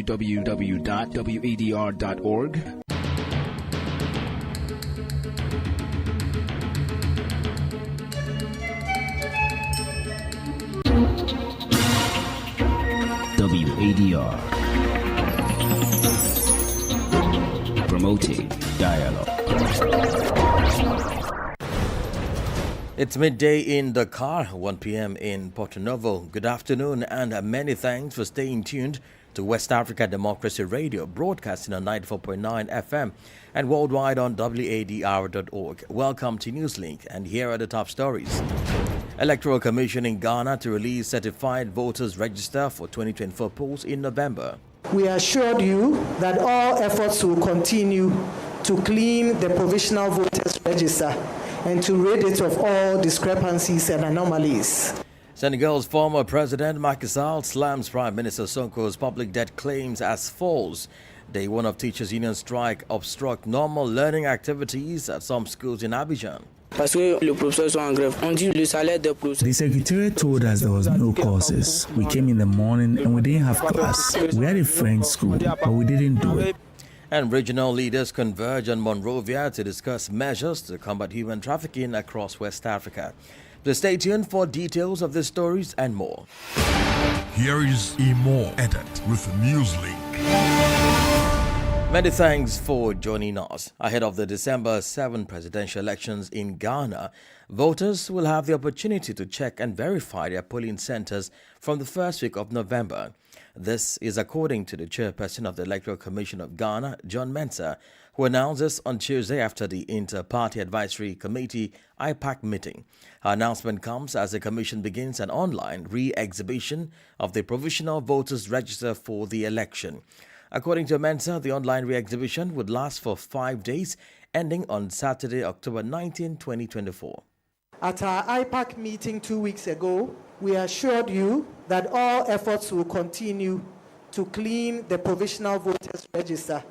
www.wadr.org. WADR, promoting dialogue. It's midday in Dakar, 1 p.m. in Porto Novo. Good afternoon and many thanks for staying tuned to West Africa Democracy Radio, broadcasting on 94.9 FM and worldwide on wadr.org. Welcome to Newslink, and here are the top stories. Electoral Commission in Ghana to release certified voters register for 2024 polls in November. We assured you that all efforts will continue to clean the provisional voters register and to rid it of all discrepancies and anomalies. Senegal's former president Macky Sall slams Prime Minister Sonko's public debt claims as false. Day one of teachers' union strike obstruct normal learning activities at some schools in Abidjan. The secretariat told us there was no courses. We came in the morning and we didn't have class. We had a French school, but we didn't do it. And regional leaders converge on Monrovia to discuss measures to combat human trafficking across West Africa. Please stay tuned for details of these stories and more. Here is Imo Edit with Newslink. Many thanks for joining us. Ahead of the December 7 presidential elections in Ghana, voters will have the opportunity to check and verify their polling centers from the first week of November. This is according to the chairperson of the Electoral Commission of Ghana, John Mensah, who announced this on Tuesday after the Inter-Party Advisory Committee IPAC meeting. Her announcement comes as the Commission begins an online re-exhibition of the Provisional Voters Register for the election. According to Mensah, the online re-exhibition would last for 5 days, ending on Saturday, October 19, 2024. At our IPAC meeting 2 weeks ago, we assured you that all efforts will continue to clean the provisional voters register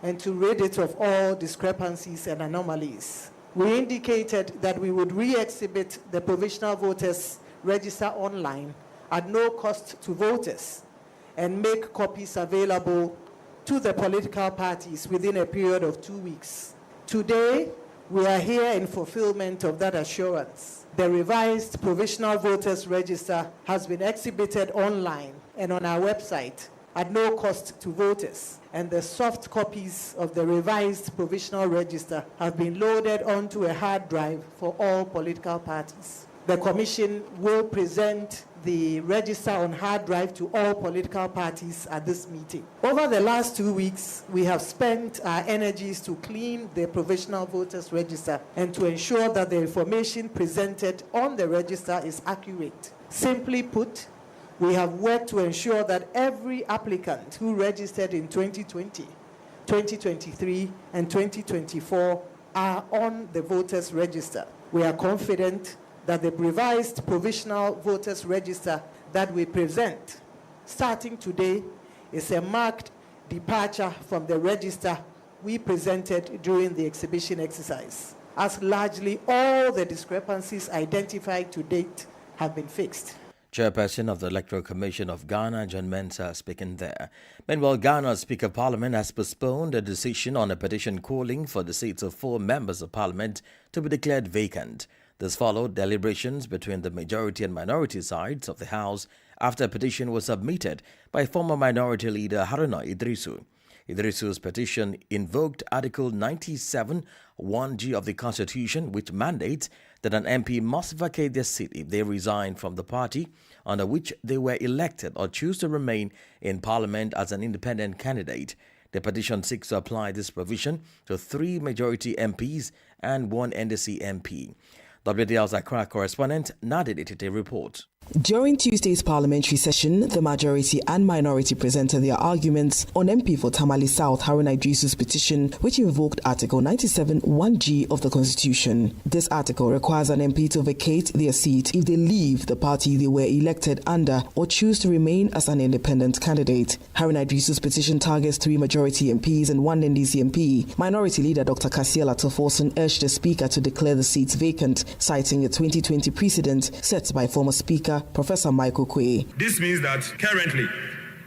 and to rid it of all discrepancies and anomalies. We indicated that we would re-exhibit the provisional voters register online at no cost to voters and make copies available to the political parties within a period of 2 weeks. Today, we are here in fulfillment of that assurance. The revised provisional voters register has been exhibited online and on our website at no cost to voters, and the soft copies of the revised provisional register have been loaded onto a hard drive for all political parties. The Commission will present the register on hard drive to all political parties at this meeting. Over the last 2 weeks, we have spent our energies to clean the provisional voters register and to ensure that the information presented on the register is accurate. Simply put, we have worked to ensure that every applicant who registered in 2020, 2023, and 2024 are on the voters register. We are confident that the revised provisional voters register that we present starting today is a marked departure from the register we presented during the exhibition exercise, as largely all the discrepancies identified to date have been fixed. Chairperson of the Electoral Commission of Ghana, John Mensah, speaking there. Meanwhile, Ghana's Speaker of Parliament has postponed a decision on a petition calling for the seats of 4 members of Parliament to be declared vacant. This followed deliberations between the majority and minority sides of the House after a petition was submitted by former Minority Leader Haruna Idrisu. Idrisu's petition invoked Article 97 1G of the Constitution, which mandates that an MP must vacate their seat if they resign from the party under which they were elected or choose to remain in Parliament as an independent candidate. The petition seeks to apply this provision to 3 majority MPs and 1 NDC MP. WDL's Accra correspondent Nadir Itete reports. During Tuesday's parliamentary session, the majority and minority presented their arguments on MP for Tamale South Haruna Idrisu's petition, which invoked Article 97 1G of the Constitution. This article requires an MP to vacate their seat if they leave the party they were elected under or choose to remain as an independent candidate. Haruna Idrisu's petition targets 3 majority MPs and 1 NDC MP. Minority Leader Dr. Kasiel Atoforson urged the Speaker to declare the seats vacant, citing a 2020 precedent set by former Speaker Professor Michael Quay. This means that currently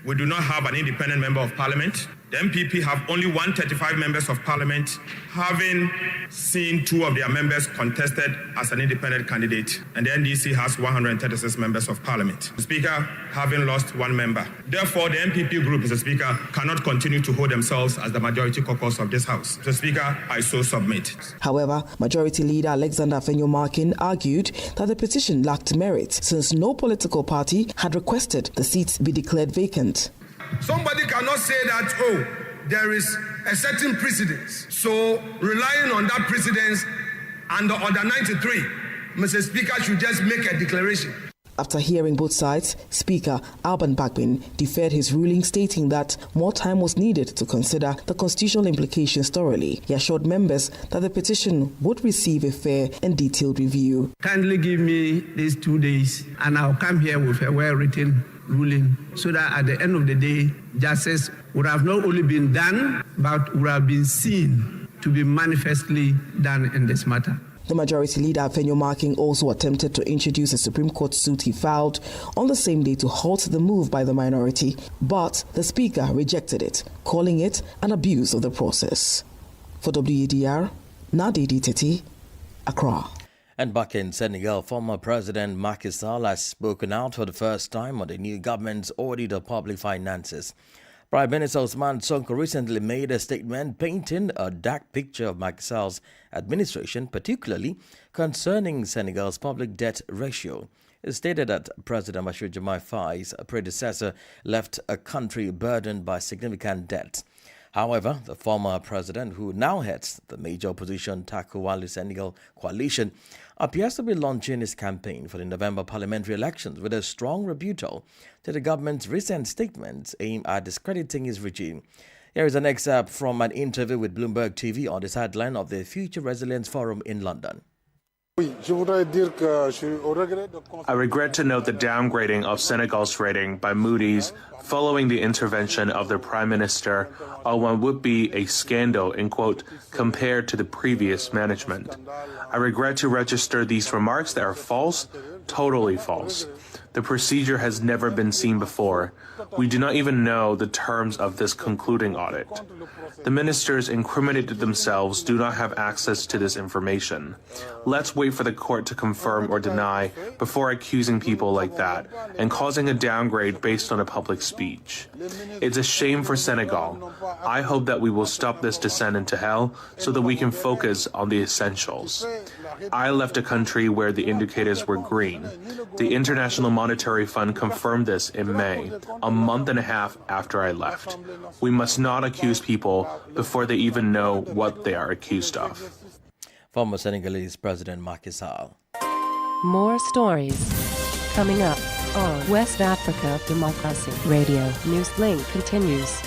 we do not have an independent member of parliament. The MPP have only 135 members of parliament, having seen 2 of their members contested as an independent candidate, and the NDC has 136 members of parliament. The Speaker having lost 1 member. Therefore, the MPP group, Mr. Speaker, cannot continue to hold themselves as the majority caucus of this House. Mr. Speaker, I so submit. However, Majority Leader Alexander Afenyo-Markin argued that the petition lacked merit since no political party had requested the seats be declared vacant. Somebody cannot say that, oh, there is a certain precedence. So relying on that precedence under Order 93, Mr. Speaker should just make a declaration. After hearing both sides, Speaker Alban Bagbin deferred his ruling, stating that more time was needed to consider the constitutional implications thoroughly. He assured members that the petition would receive a fair and detailed review. Kindly give me these 2 days and I'll come here with a well-written ruling so that at the end of the day, justice would have not only been done, but would have been seen to be manifestly done in this matter. The Majority Leader Afenyo-Markin also attempted to introduce a Supreme Court suit he filed on the same day to halt the move by the minority, but the Speaker rejected it, calling it an abuse of the process. For WADR, Nadidi Teti, Accra. And back in Senegal, former President Macky Sall has spoken out for the first time on the new government's audit of public finances. Prime Minister Ousmane Sonko recently made a statement painting a dark picture of Macky Sall's administration, particularly concerning Senegal's public debt ratio. It stated that President Bassirou Diomaye Faye's predecessor left a country burdened by significant debt. However, the former president, who now heads the major opposition Takku Walli Senegal coalition, appears to be launching his campaign for the November parliamentary elections with a strong rebuttal to the government's recent statements aimed at discrediting his regime. Here is an excerpt from an interview with Bloomberg TV on the sideline of the Future Resilience Forum in London. I regret to note the downgrading of Senegal's rating by Moody's following the intervention of their Prime Minister on what would be a scandal, in quote, compared to the previous management. I regret to register these remarks that are false, totally false. The procedure has never been seen before. We do not even know the terms of this concluding audit. The ministers incriminated themselves do not have access to this information. Let's wait for the court to confirm or deny before accusing people like that and causing a downgrade based on a public speech. It's a shame for Senegal. I hope that we will stop this descent into hell so that we can focus on the essentials. I left a country where the indicators were green. The International Monetary Fund confirmed this in May, a month and a half after I left. We must not accuse people before they even know what they are accused of. Former Senegalese President Macky Sall. More stories coming up on West Africa Democracy Radio. Newslink continues.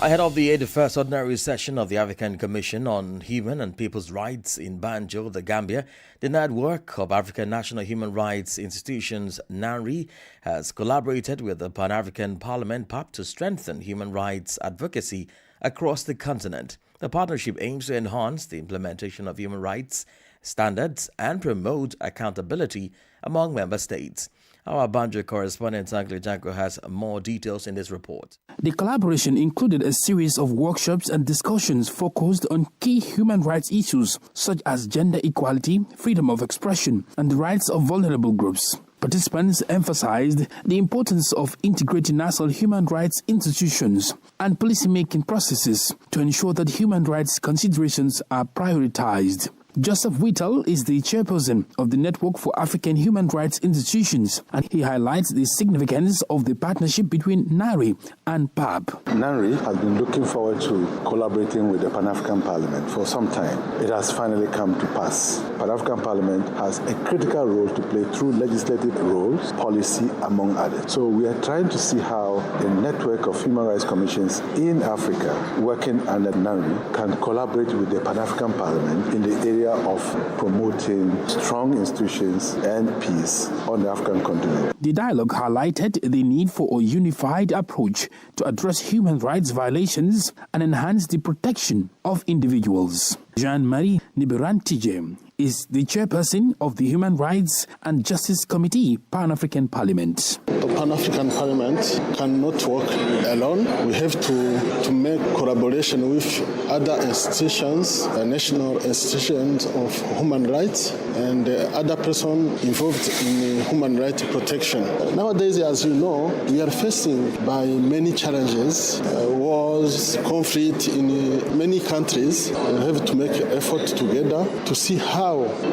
Ahead of the 81st Ordinary Session of the African Commission on Human and People's Rights in Banjul, the Gambia, the network of African National Human Rights Institutions, NARI, has collaborated with the Pan-African Parliament, PAP, to strengthen human rights advocacy across the continent. The partnership aims to enhance the implementation of human rights standards and promote accountability among member states. Our Banjul correspondent Zangli Janko has more details in this report. The collaboration included a series of workshops and discussions focused on key human rights issues such as gender equality, freedom of expression, and the rights of vulnerable groups. Participants emphasized the importance of integrating national human rights institutions and policymaking processes to ensure that human rights considerations are prioritized. Joseph Whittle is the chairperson of the Network for African Human Rights Institutions, and he highlights the significance of the partnership between NARI and PAP. NARI has been looking forward to collaborating with the Pan-African Parliament for some time. It has finally come to pass. Pan-African Parliament has a critical role to play through legislative roles, policy, among others. So we are trying to see how the network of human rights commissions in Africa, working under NARI, can collaborate with the Pan-African Parliament in the area of promoting strong institutions and peace on the African continent. The dialogue highlighted the need for a unified approach to address human rights violations and enhance the protection of individuals. Jean-Marie Niberantije is the chairperson of the Human Rights and Justice Committee, Pan-African Parliament. The Pan-African Parliament cannot work alone. We have to make collaboration with other institutions, national institutions of human rights, and other persons involved in human rights protection. Nowadays, as you know, we are facing by many challenges, wars, conflict in many countries. We have to make effort together to see how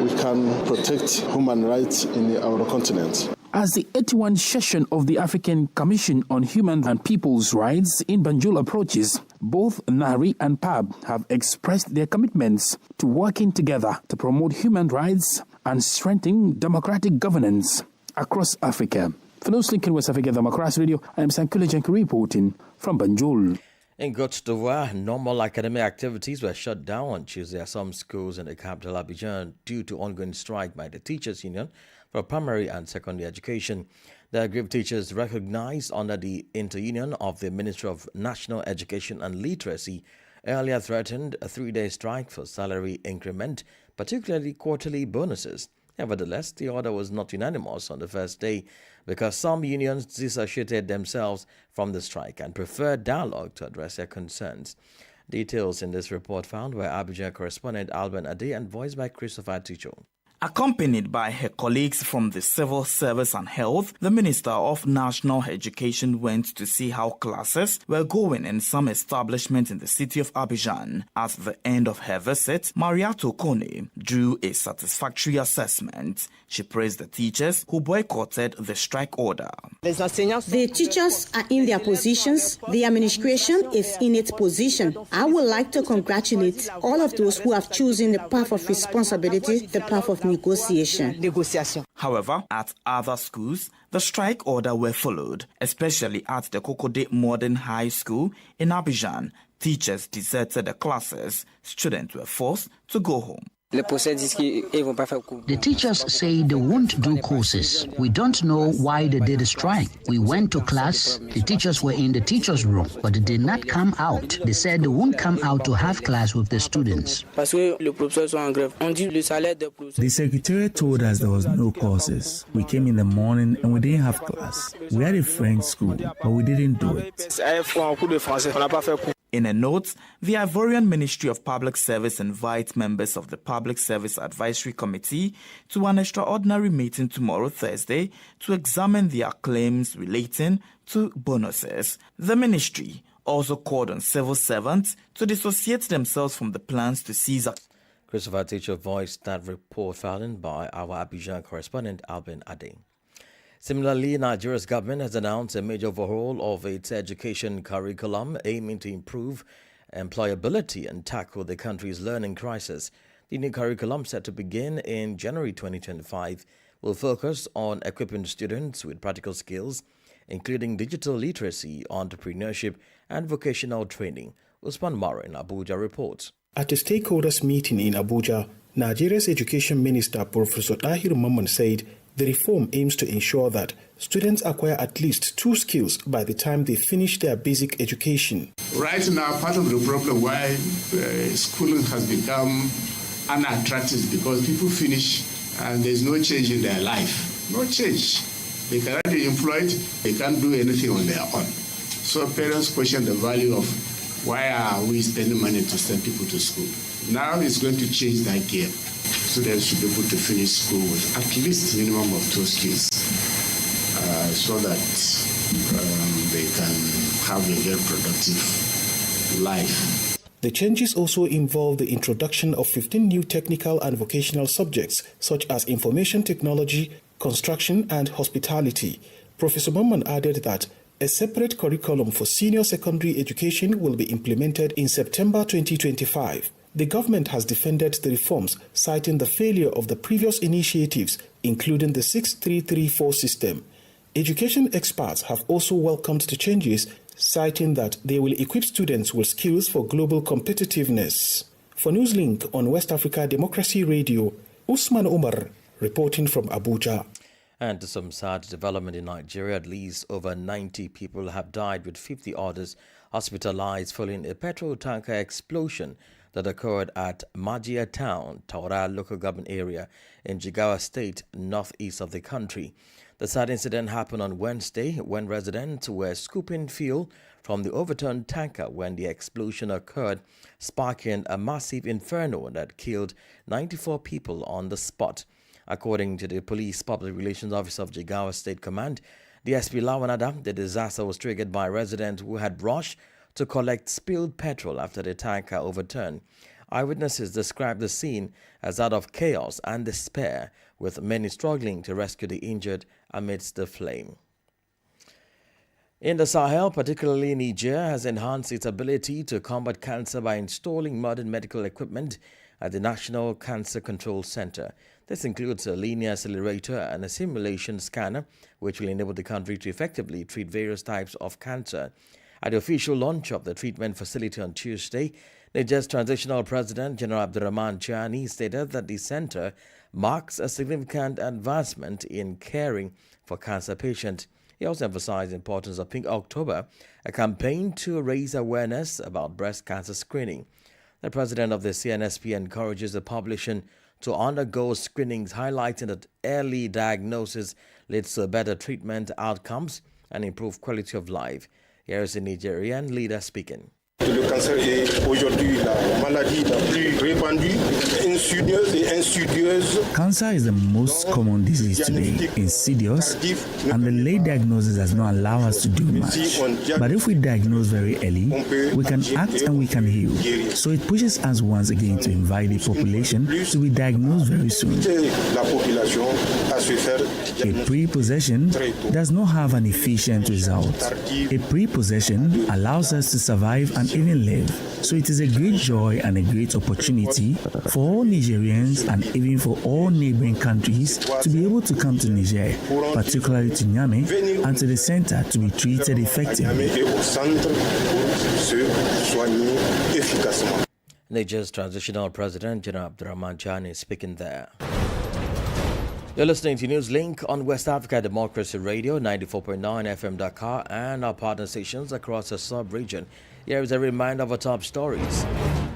we can protect human rights in our continent. As the 81st session of the African Commission on Human and People's Rights in Banjul approaches, both NARI and PAB have expressed their commitments to working together to promote human rights and strengthen democratic governance across Africa. For Newslink in West Africa Democracy Radio, I am Sankula Janki reporting from Banjul. In Côte d'Ivoire, normal academic activities were shut down on Tuesday at some schools in the capital Abidjan due to ongoing strike by the Teachers Union for primary and secondary education. The aggrieved teachers, recognized under the Interunion of the Ministry of National Education and Literacy, earlier threatened a 3-day strike for salary increment, particularly quarterly bonuses. Nevertheless, the order was not unanimous on the first day because some unions dissociated themselves from the strike and preferred dialogue to address their concerns. Details in this report found by Abidjan correspondent Alban Ade and voiced by Christopher Ticho. Accompanied by her colleagues from the Civil Service and Health, the Minister of National Education went to see how classes were going in some establishments in the city of Abidjan. At the end of her visit, Mariato Kone drew a satisfactory assessment. She praised the teachers who boycotted the strike order. The teachers are in their positions. The administration is in its position. I would like to congratulate all of those who have chosen the path of responsibility, the path of negotiation. However, at other schools, the strike order were followed, especially at the Kokode Modern High School in Abidjan. Teachers deserted the classes. Students were forced to go home. The teachers say they won't do courses. We don't know why they did a strike. We went to class, the teachers were in the teachers' room, but they did not come out. They said they won't come out to have class with the students. The secretariat told us there was no courses. We came in the morning and we didn't have class. We had a French school, but we didn't do it. In a note, the Ivorian Ministry of Public Service invites members of the Public Service Advisory Committee to an extraordinary meeting tomorrow, Thursday, to examine their claims relating to bonuses. The ministry also called on civil servants to dissociate themselves from the plans to seize. Christopher Teacher voiced that report found by our Abidjan correspondent Alban Ade. Similarly, Nigeria's government has announced a major overhaul of its education curriculum aiming to improve employability and tackle the country's learning crisis. The new curriculum, set to begin in January 2025, will focus on equipping students with practical skills, including digital literacy, entrepreneurship, and vocational training. Usman Mara in Abuja reports. At a stakeholders meeting in Abuja, Nigeria's Education Minister Professor Tahir Mamman said the reform aims to ensure that students acquire at least 2 skills by the time they finish their basic education. Right now, part of the problem why schooling has become unattractive because people finish and there's no change in their life. No change. They cannot be employed. They can't do anything on their own. So parents question the value of why are we spending money to send people to school. Now it's going to change that gear. Students should be able to finish school with at least minimum of 2 skills so that they can have a very productive life. The changes also involve the introduction of 15 new technical and vocational subjects such as information technology, construction and hospitality. Professor Mamman added that a separate curriculum for senior secondary education will be implemented in September 2025. The government has defended the reforms, citing the failure of the previous initiatives, including the 6334 system. Education experts have also welcomed the changes, citing that they will equip students with skills for global competitiveness. For Newslink on West Africa Democracy Radio, Usman Umar reporting from Abuja. And to some sad development in Nigeria, at least over 90 people have died with 50 others hospitalized following a petrol tanker explosion that occurred at Majia Town, Taura local government area in Jigawa State, northeast of the country. The sad incident happened on Wednesday when residents were scooping fuel from the overturned tanker when the explosion occurred, sparking a massive inferno that killed 94 people on the spot. According to the Police Public Relations Office of Jigawa State Command, the SP Lawanada, the disaster was triggered by residents who had rushed to collect spilled petrol after the tanker overturned. Eyewitnesses described the scene as that of chaos and despair, with many struggling to rescue the injured amidst the flame. In the Sahel, particularly Niger, has enhanced its ability to combat cancer by installing modern medical equipment at the National Cancer Control Center. This includes a linear accelerator and a simulation scanner, which will enable the country to effectively treat various types of cancer. At the official launch of the treatment facility on Tuesday, Niger's Transitional President, General Abdurrahman Chani, stated that the center marks a significant advancement in caring for cancer patients. He also emphasized the importance of Pink October, a campaign to raise awareness about breast cancer screening. The president of the CNSP encourages the population to undergo screenings, highlighting that early diagnosis leads to better treatment outcomes and improved quality of life. Here is a Nigerian leader speaking. Le cancer est aujourd'hui la maladie la plus répandue, insidieuse et insidieuse. Cancer is the most common disease today, insidious, and the late diagnosis does not allow us to do much. But if we diagnose very early, we can act and we can heal. So it pushes us once again to invite the population to be diagnosed very soon. A pre-possession does not have an efficient result. A pre-possession allows us to survive and even live. So it is a great joy and a great opportunity for all Nigerians and even for all neighboring countries to be able to come to Niger, particularly to Niamey, and to the center to be treated effectively. Niger's Transitional President, General Abdurrahman Chani, is speaking there. You're listening to Newslink on West Africa Democracy Radio, 94.9 FM Dakar, and our partner stations across the sub-region. Here is a reminder of our top stories.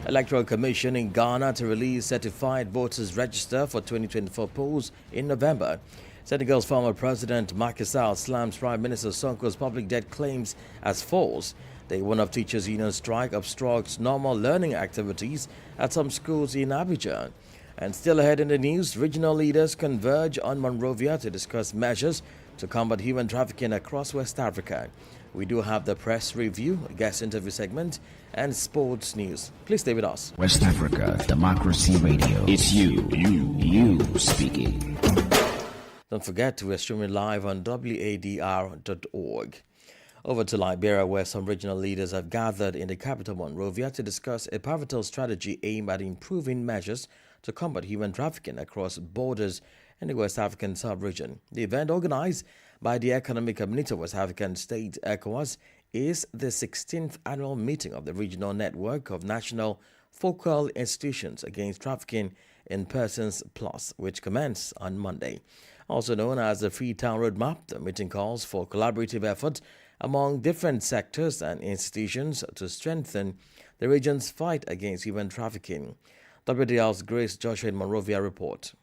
Electoral Commission in Ghana to release certified voters register for 2024 polls in November. Senegal's former president Macky Sall slams Prime Minister Sonko's public debt claims as false. The one of teachers' union strike obstructs normal learning activities at some schools in Abidjan. And still ahead in the news, regional leaders converge on Monrovia to discuss measures to combat human trafficking across West Africa. We do have the press review, guest interview segment, and sports news. Please stay with us. West Africa Democracy Radio. It's you speaking. Don't forget, we're streaming live on wadr.org. Over to Liberia, where some regional leaders have gathered in the capital Monrovia to discuss a pivotal strategy aimed at improving measures to combat human trafficking across borders in the West African sub-region. The event, organized by the Economic Community of West African States, ECOWAS, is the 16th annual meeting of the regional network of national focal institutions against trafficking in persons plus, which commenced on Monday. Also known as the Freetown Roadmap, the meeting calls for collaborative efforts among different sectors and institutions to strengthen the region's fight against human trafficking. WDL's Grace Joshua in Monrovia report.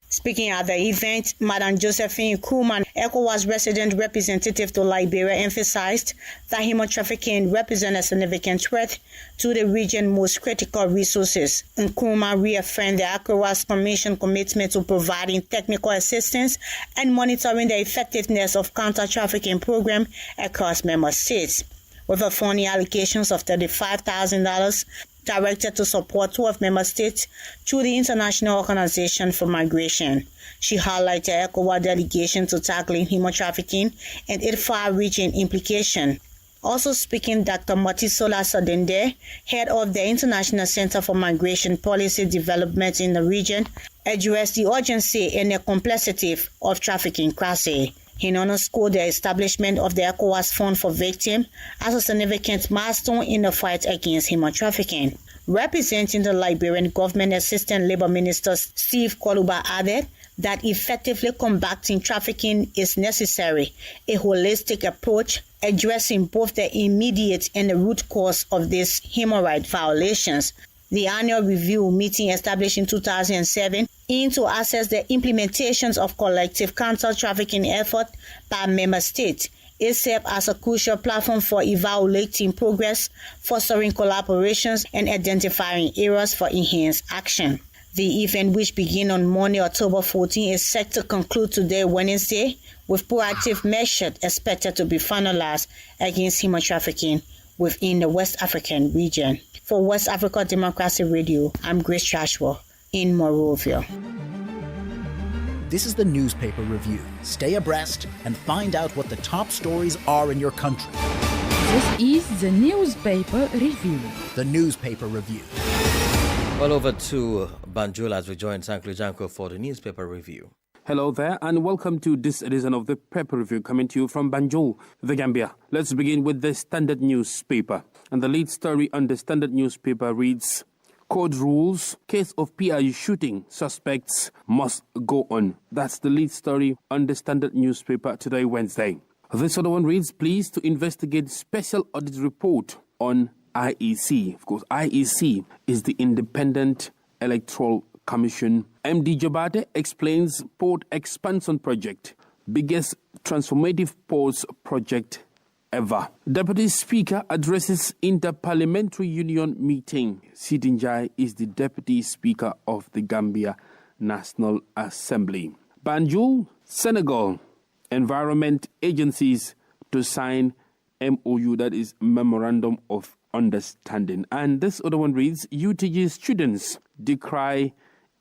Speaking at the event, Madam Josephine Kuhlman, ECOWAS resident representative to Liberia, emphasized that human trafficking represents a significant threat to the region's most critical resources. And Kuhlman reaffirmed the ECOWAS Commission commitment to providing technical assistance and monitoring the effectiveness of counter-trafficking programs across member states. With a funding allocations of $35,000 directed to support 12 member states through the International Organization for Migration. She highlighted ECOWAS delegation to tackling human trafficking and its far-reaching implication. Also speaking, Dr. Motisola Sodende, head of the International Center for Migration Policy Development in the region, addressed the urgency and the complexity of trafficking crisis. He underscored the establishment of the ECOWAS Fund for Victims as a significant milestone in the fight against human trafficking. Representing the Liberian government, Assistant Labor Minister Steve Koluba added that effectively combating trafficking is necessary, a holistic approach addressing both the immediate and the root cause of these human rights violations. The annual review meeting established in 2007 aimed to assess the implementations of collective counter-trafficking effort by member states. It served as a crucial platform for evaluating progress, fostering collaborations, and identifying areas for enhanced action. The event, which began on Monday, October 14, is set to conclude today, Wednesday, with proactive measures expected to be finalized against human trafficking within the West African region. For West Africa Democracy Radio, I'm Grace Joshua in Monrovia. This is the newspaper review. Stay abreast and find out what the top stories are in your country. This is the newspaper review. The newspaper review. Well, over to Banjul as we join Sankli Janko for the newspaper review. Hello there and welcome to this edition of the Paper Review coming to you from Banjul, the Gambia. Let's begin with the Standard newspaper. And the lead story on the Standard newspaper reads, Court rules, case of PIU shooting, suspects must go on. That's the lead story on the Standard newspaper today, Wednesday. This other one reads, pleased to investigate special audit report on IEC. Of course, IEC is the Independent Electoral Commission. MD Jabate explains port expansion project, biggest transformative ports project ever. Deputy Speaker addresses Inter-Parliamentary Union meeting. Sidinjai is the Deputy Speaker of the Gambia National Assembly. Banjul, Senegal, environment agencies to sign MOU, that is Memorandum of Understanding. And this other one reads, UTG students decry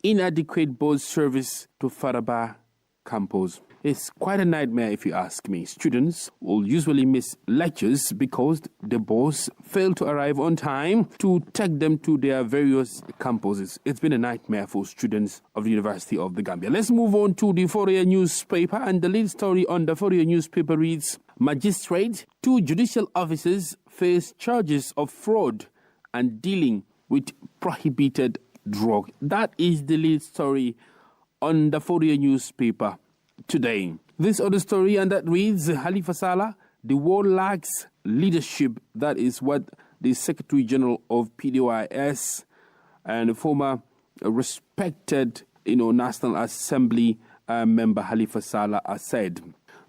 inadequate bus service to Faraba campus. It's quite a nightmare if you ask me. Students will usually miss lectures because the bus fail to arrive on time to take them to their various campuses. It's been a nightmare for students of the University of the Gambia. Let's move on to the Fourier newspaper, and the lead story on the Fourier newspaper reads, Magistrate, 2 judicial officers face charges of fraud and dealing with prohibited drug. That is the lead story on the Fourier newspaper today. This other story, and that reads, Halifa Saleh, the world lacks leadership. That is what the Secretary General of PDOIS and former respected National Assembly member Halifa Saleh has said.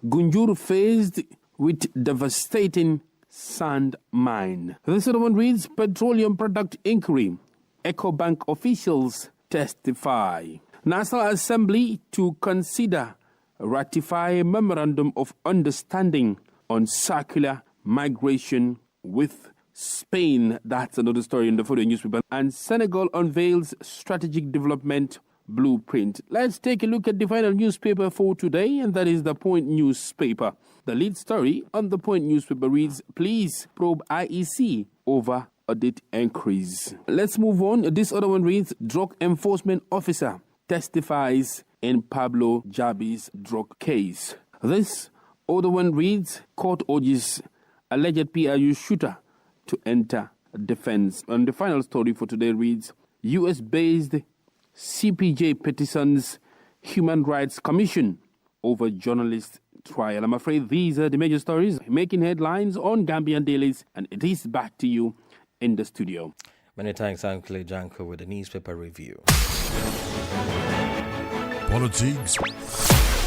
Gunjur faced with devastating sand mine. This other one reads, Petroleum Product Inquiry. EcoBank officials testify. National Assembly to consider ratify a Memorandum of Understanding on circular migration with Spain. That's another story in the Fourier newspaper. And Senegal unveils strategic development blueprint. Let's take a look at the final newspaper for today, and that is the Point newspaper. The lead story on the Point newspaper reads, please probe IEC over audit increase. Let's move on. This other one reads, drug enforcement officer testifies in Pablo Jabi's drug case. This other one reads, court urges alleged PIU shooter to enter defense. And the final story for today reads, US-based CPJ petitions Human Rights Commission over journalist trial. I'm afraid these are the major stories making headlines on Gambian dailies, and it is back to you in the studio. Many thanks, Uncle Janko, with the newspaper review. Politics,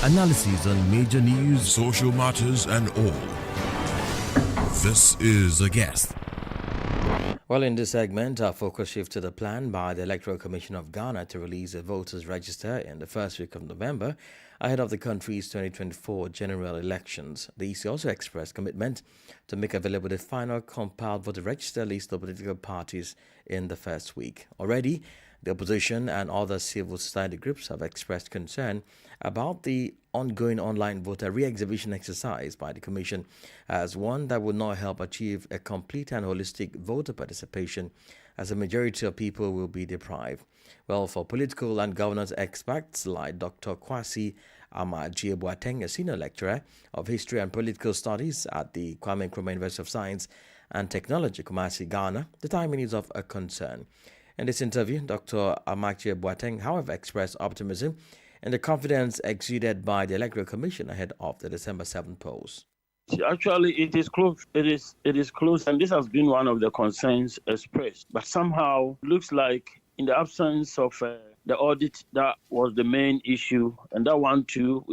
analysis on major news, social matters, and all. This is A Guest. Well, in this segment, our focus shifts to the plan by the Electoral Commission of Ghana to release a voters' register in the first week of November ahead of the country's 2024 general elections. The EC also expressed commitment to make available the final compiled voter register list of political parties in the first week. Already, the opposition and other civil society groups have expressed concern about the ongoing online voter re-exhibition exercise by the Commission as one that would not help achieve a complete and holistic voter participation, as a majority of people will be deprived. Well, for political and governance experts like Dr. Kwasi Amagie-Boateng, a senior lecturer of history and political studies at the Kwame Nkrumah University of Science and Technology, Kumasi, Ghana, the timing is of a concern. In this interview, Dr. Amagie-Boateng, however, expressed optimism in the confidence exuded by the Electoral Commission ahead of the December 7 polls. Actually, it is close. It is close, and this has been one of the concerns expressed. But somehow, looks like in the absence of the audit, that was the main issue, and that one too.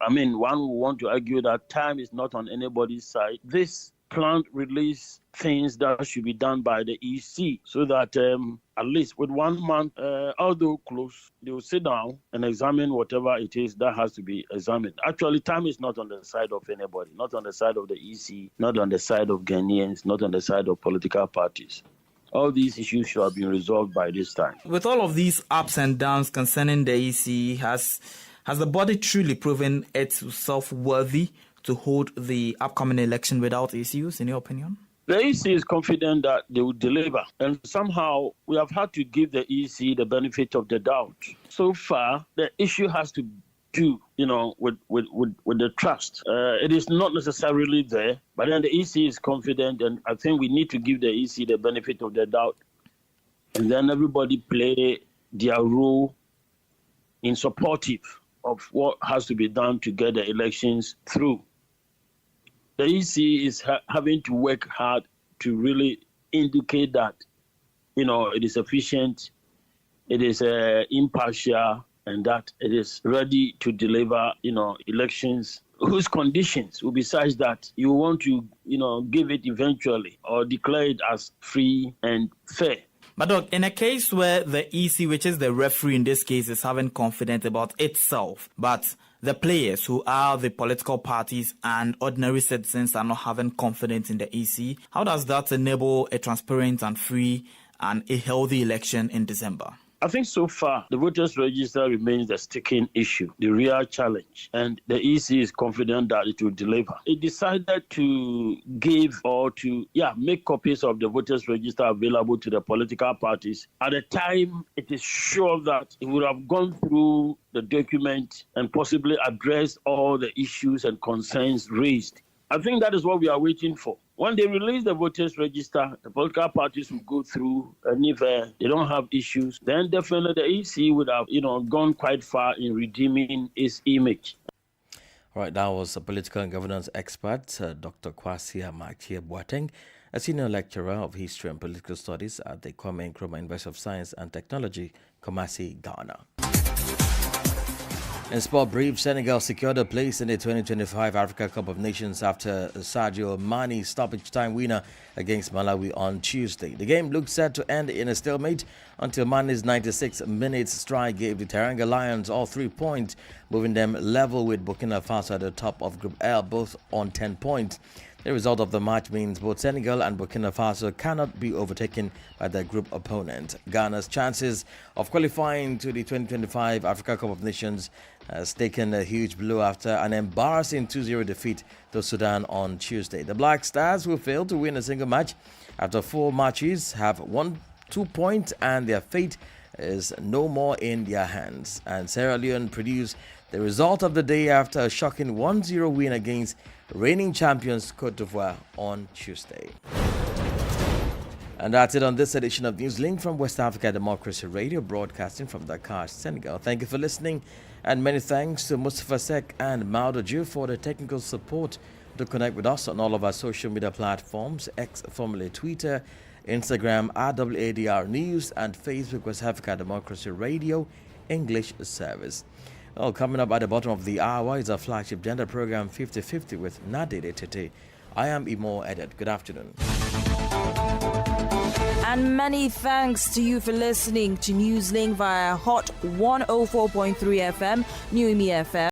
One will want to argue that time is not on anybody's side. This planned release things that should be done by the EC, so that at least with 1 month, although close, they will sit down and examine whatever it is that has to be examined. Actually, time is not on the side of anybody, not on the side of the EC, not on the side of Ghanaians, not on the side of political parties. All these issues should have been resolved by this time. With all of these ups and downs concerning the EC, has the body truly proven itself worthy to hold the upcoming election without issues, in your opinion? The EC is confident that they will deliver, and somehow we have had to give the EC the benefit of the doubt. So far, the issue has to do, with the trust. It is not necessarily there, but then the EC is confident, and I think we need to give the EC the benefit of the doubt, and then everybody play their role in supportive of what has to be done to get the elections through. The EC is having to work hard to really indicate that, it is efficient, it is impartial, and that it is ready to deliver, elections whose conditions will be such that you want to, give it eventually or declare it as free and fair. But Doc, in a case where the EC, which is the referee in this case, is having confidence about itself, but the players who are the political parties and ordinary citizens are not having confidence in the EC, how does that enable a transparent and free and a healthy election in December? I think so far, the voters register remains the sticking issue, the real challenge, and the EC is confident that it will deliver. It decided to give or to make copies of the voters register available to the political parties. At the time, it is sure that it would have gone through the document and possibly addressed all the issues and concerns raised. I think that is what we are waiting for. When they release the voters register, the political parties will go through, and if they don't have issues, then definitely the EC would have, gone quite far in redeeming its image. All right, that was a political and governance expert, Dr. Kwasi Amakie-Boateng, a senior lecturer of history and political studies at the Kwame Nkrumah University of Science and Technology, Kumasi, Ghana. In sport brief, Senegal secured a place in the 2025 Africa Cup of Nations after Sadio Mane stoppage time winner against Malawi on Tuesday. The game looked set to end in a stalemate until Mane's 96-minute strike gave the Teranga Lions all 3 points, moving them level with Burkina Faso at the top of Group L, both on 10 points. The result of the match means both Senegal and Burkina Faso cannot be overtaken by their group opponent. Ghana's chances of qualifying to the 2025 Africa Cup of Nations has taken a huge blow after an embarrassing 2-0 defeat to Sudan on Tuesday. The Black Stars, who failed to win a single match after 4 matches, have won 2 points and their fate is no more in their hands. And Sierra Leone produced the result of the day after a shocking 1-0 win against reigning champions Cote d'Ivoire on Tuesday. And that's it on this edition of Newslink from West Africa Democracy Radio, broadcasting from Dakar, Senegal. Thank you for listening, and many thanks to Mustafa Sek and Maudo Ju for the technical support. To connect with us on all of our social media platforms, X, formerly Twitter, Instagram, RWADR News, and Facebook, West Africa Democracy Radio, English service. Well, coming up at the bottom of the hour is our flagship gender program 50-50 with Nadide Tete. I am Imo Edet. Good afternoon. And many thanks to you for listening to Newslink via Hot 104.3 FM, New EMI FM.